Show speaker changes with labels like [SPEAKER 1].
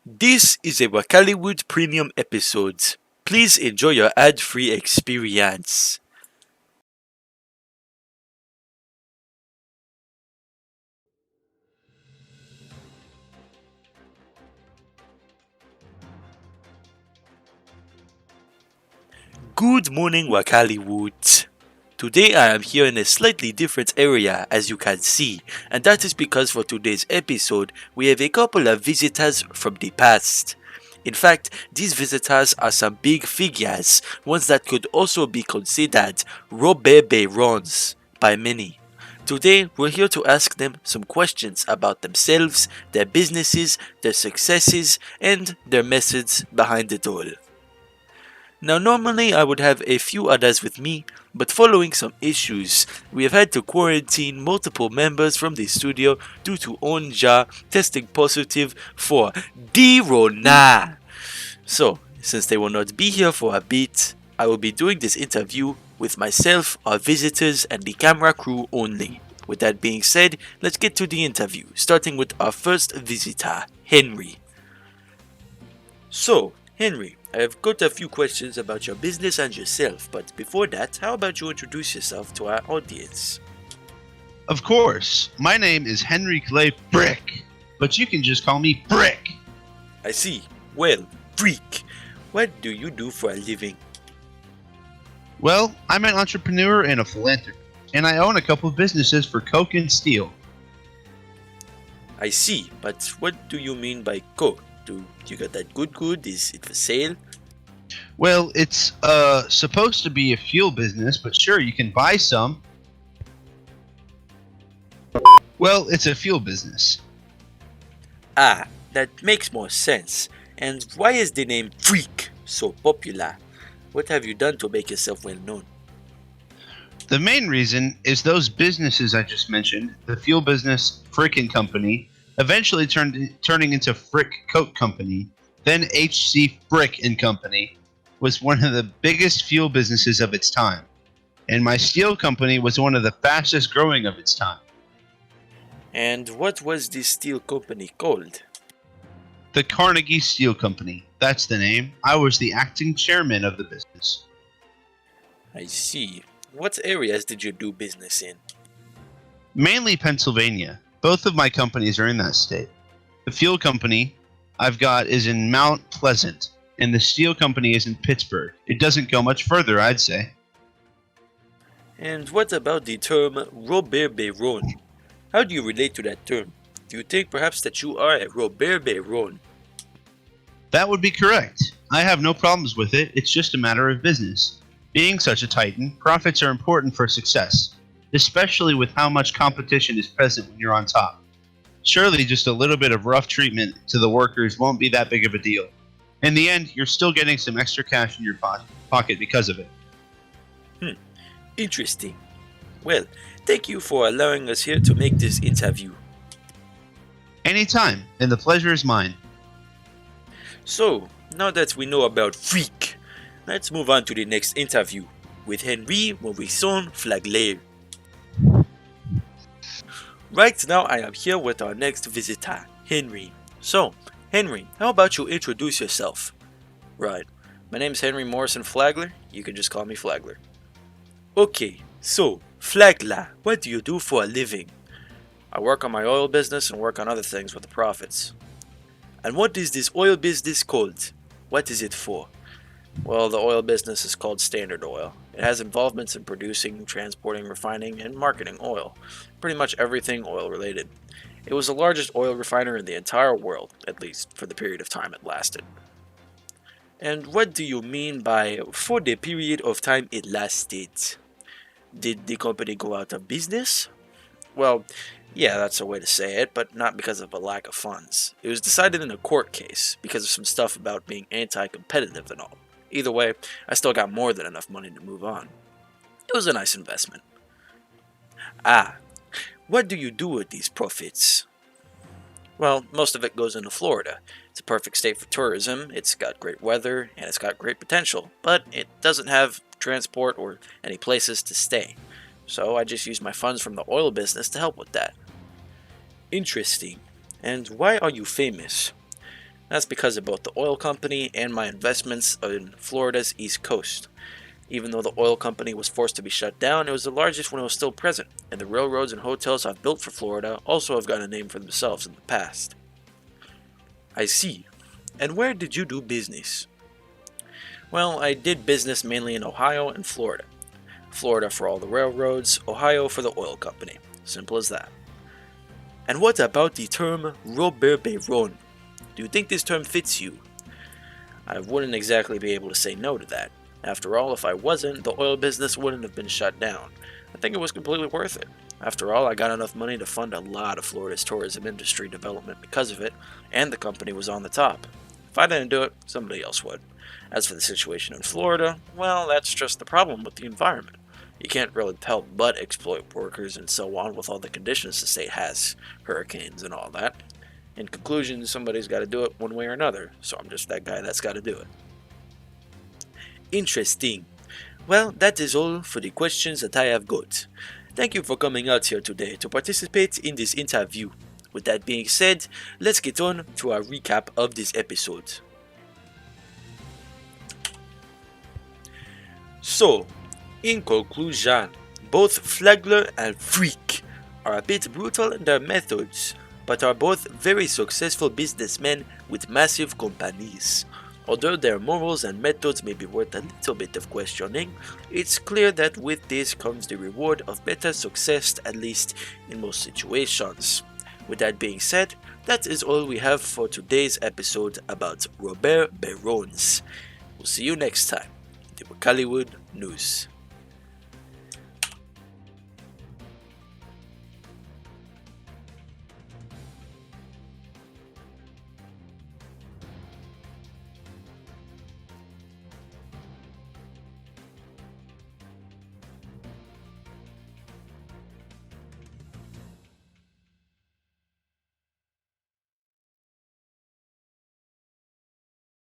[SPEAKER 1] This is a Wakaliwood Premium episode. Please enjoy your ad-free experience. Good morning, Wakaliwood. Today I am here in a slightly different area, as you can see, and that is because for today's episode we have a couple of visitors from the past. In fact, these visitors are some big figures, ones that could also be considered runs by many. Today, we're here to ask them some questions about themselves, their businesses, their successes, and their methods behind it all. Now, normally I would have a few others with me, but following some issues, we have had to quarantine multiple members from the studio due to Onja testing positive for D-Rona. So, since they will not be here for a bit, I will be doing this interview with myself, our visitors, and the camera crew only. With that being said, let's get to the interview, starting with our first visitor, Henry. So, Henry, I have got a few questions about your business and yourself, but before that, how about you introduce yourself to our audience?
[SPEAKER 2] Of course, my name is Henry Clay Brick, but you can just call me Brick.
[SPEAKER 1] I see. Well, freak. What do you do for a living?
[SPEAKER 2] Well, I'm an entrepreneur and a philanthropist, and I own a couple of businesses for coke and steel.
[SPEAKER 1] I see, but what do you mean by coke? Do you got that good? Is it for sale?
[SPEAKER 2] Well, it's supposed to be a fuel business, but sure, you can buy some. Well, it's a fuel business.
[SPEAKER 1] Ah, that makes more sense. And why is the name Freak so popular? What have you done to make yourself well known?
[SPEAKER 2] The main reason is those businesses I just mentioned, the fuel business, Frick and Company, eventually turning into Frick Coke Company, then HC Frick and Company, was one of the biggest fuel businesses of its time. And my steel company was one of the fastest growing of its time.
[SPEAKER 1] And what was this steel company called?
[SPEAKER 2] The Carnegie Steel Company, that's the name. I was the acting chairman of the business.
[SPEAKER 1] I see. What areas did you do business in?
[SPEAKER 2] Mainly Pennsylvania. Both of my companies are in that state. The fuel company I've got is in Mount Pleasant, and the steel company is in Pittsburgh. It doesn't go much further, I'd say.
[SPEAKER 1] And what about the term Robert Baron? How do you relate to that term? Do you think perhaps that you are a Robert Baron?
[SPEAKER 2] That would be correct. I have no problems with it, it's just a matter of business. Being such a titan, profits are important for success, especially with how much competition is present when you're on top. Surely just a little bit of rough treatment to the workers won't be that big of a deal. In the end, you're still getting some extra cash in your pocket because of it.
[SPEAKER 1] Interesting. Well, thank you for allowing us here to make this interview.
[SPEAKER 2] Anytime, and the pleasure is mine.
[SPEAKER 1] So, now that we know about Freak, let's move on to the next interview with Henry Morrison Flagler. Right now I am here with our next visitor, Henry. So, Henry, how about you introduce yourself? Right, my name is Henry Morrison Flagler, you can just call me Flagler. Okay, so, Flagler, what do you do for a living? I work on my oil business and work on other things with the profits. And what is this oil business called? What is it for? Well, the oil business is called Standard Oil. It has involvements in producing, transporting, refining, and marketing oil. Pretty much everything oil related. It was the largest oil refiner in the entire world, at least for the period of time it lasted. And what do you mean by for the period of time it lasted? Did the company go out of business? Well, yeah, that's a way to say it, but not because of a lack of funds. It was decided in a court case because of some stuff about being anti-competitive and all. Either way, I still got more than enough money to move on. It was a nice investment. Ah, what do you do with these profits? Well, most of it goes into Florida. It's a perfect state for tourism, it's got great weather, and it's got great potential, but it doesn't have transport or any places to stay. So I just use my funds from the oil business to help with that. Interesting. And why are you famous? That's because of both the oil company and my investments in Florida's East Coast. Even though the oil company was forced to be shut down, it was the largest when it was still present, and the railroads and hotels I've built for Florida also have gotten a name for themselves in the past. I see. And where did you do business? Well, I did business mainly in Ohio and Florida. Florida for all the railroads, Ohio for the oil company. Simple as that. And what about the term Robert Baron? Do you think this term fits you? I wouldn't exactly be able to say no to that. After all, if I wasn't, the oil business wouldn't have been shut down. I think it was completely worth it. After all, I got enough money to fund a lot of Florida's tourism industry development because of it, and the company was on the top. If I didn't do it, somebody else would. As for the situation in Florida, well, that's just the problem with the environment. You can't really help but exploit workers and so on with all the conditions the state has, hurricanes and all that. In conclusion, somebody's got to do it one way or another, so I'm just that guy that's got to do it. Interesting. Well, that is all for the questions that I have got. Thank you for coming out here today to participate in this interview. With that being said, let's get on to our recap of this episode. So, in conclusion, both Flagler and Freak are a bit brutal in their methods, but are both very successful businessmen with massive companies. Although their morals and methods may be worth a little bit of questioning, it's clear that with this comes the reward of better success, at least in most situations. With that being said, that is all we have for today's episode about Robert Barons. We'll see you next time. The Wakaliwood News.